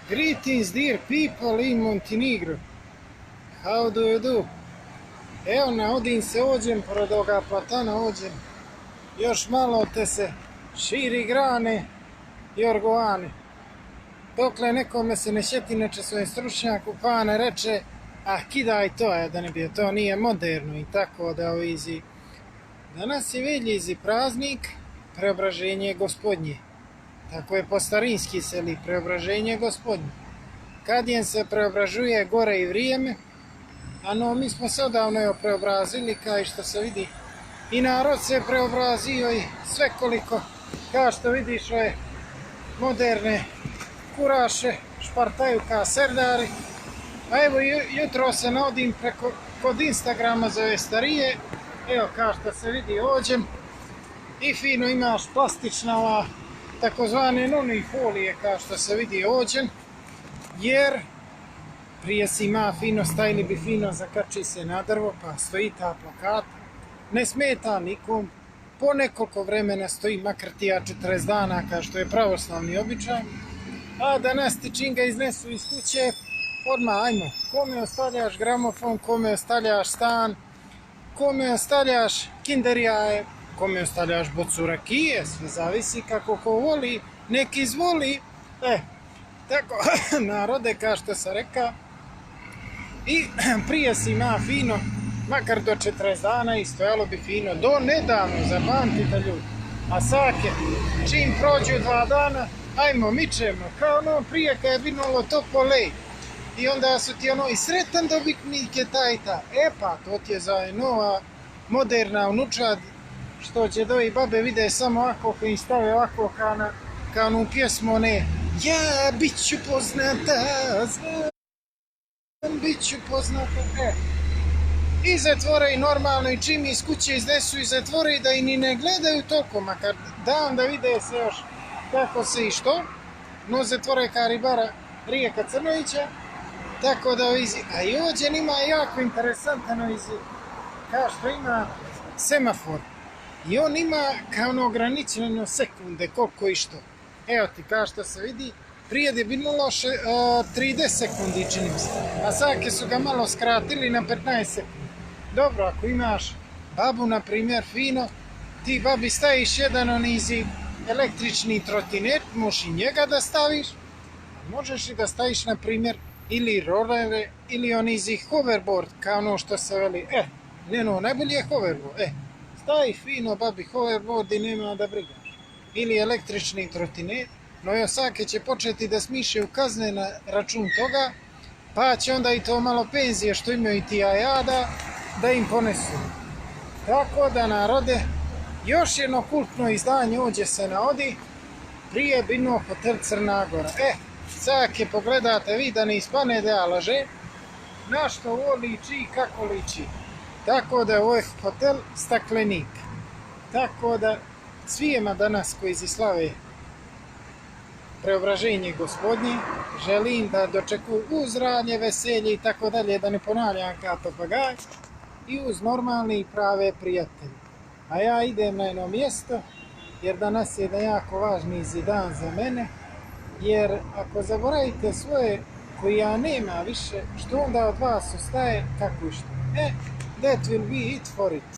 Greetings dear people in Montenegro. How do you do? Evo navodim se ođem pored ovoga platana ođem. Još malo te se širi grane i orgovane. Dokle nekome se ne šeti neče svojim stručnjaku pa ne reče a kidaj to je da ne bi to nije moderno i tako da ovizi. Danas je vidljizi praznik Preobraženje Gospodnje. Tako je po starinski seli Preobraženje Gospodnje. Kad jen se preobražuje gore i vrijeme, ano mi smo se odavno preobrazili kao što se vidi. I narod se preobrazio i svekoliko, kao što vidiš ove moderne kuraše špartaju kao serdari. A evo jutro se navodim kod Instagrama za ove starije. Evo kao što se vidi ođem. I fino imaš plastična ova takozvane noni folije kao što se vidi ođen. Jer prije si ima fino stajili bi fino zakači se na drvo pa stoji ta plakata. Ne smeta nikom. Po nekoliko vremena stoji makar tija 40 dana kao što je pravoslavni običaj. A danas ti čim ga iznesu iz kuće, odmah ajmo. Kome ostavljaš gramofon, kome ostavljaš stan, kome ostavljaš kinder jaje, kome ostavljaš bocu rakije, sve zavisi kako ko voli, nek izvoli. Tako, narode, kao što sam rekao. I prije si ima fino, makar do 40 dana i stojalo bi fino, do nedavno, zapamtite ljudi. A sake, čim prođu 2 dana, ajmo, mičemo, kao ono prije kad je binulo to polej. I onda su ti ono i sretan dobitnik je taj i ta. E pa, to ti je za nova moderna unučad, što će doji babe vide samo ovako, kad im stave ovako kao onu pjesmu, one ja bit ću poznata, bit ću poznata, I zatvore i normalno i čim iz kuće iznesu i zatvore i da i ni ne gledaju toliko, makar dan da vide se još kako se i što. No zatvore kao ribara Rijeka Crnovića, tako da a i ovdje ima jako interesantan kao što ima semafor. I on ima kao ono ograničeno sekunde koliko i što. Evo ti kao što se vidi, prije je binulo 30 sekundi čini mi se, a sake su ga malo skratili na 15 sekundi. Dobro, ako imaš babu na primjer fino, ti babi staviš jedan onizi električni trotinet, možeš i njega da staviš, a možeš i da staviš na primjer ili rolere ili onizi hoverboard kao ono što se veli, najbolje je hoverboard, stavi fino babi hoverboard i nema da brigaš. Ili električni trotinet, no i osake će početi da smišljaju kazne na račun toga, pa će onda i to malo penzije što imaju ti jajada da im ponesu. Tako da narode, još jedno kultno izdanje ovdje se navodi, prije binuo hotel Crna Gora. Sake pogledate vi da ne ispane da ja laže, na što ovo liči i kako liči. Tako da ovo je hotel Staklenik. Tako da svijema danas koji slave Preobraženje Gospodnje želim da dočekuju uz radnje, veselje i tako dalje, da ne ponavljam kao papagaj, i uz normalne i prave prijatelje. A ja idem na jedno mjesto jer danas je jedan jako važni dan za mene, jer ako zaboravite svoje koji ja nema više, što onda od vas ostaje kako i što. That will be it for it.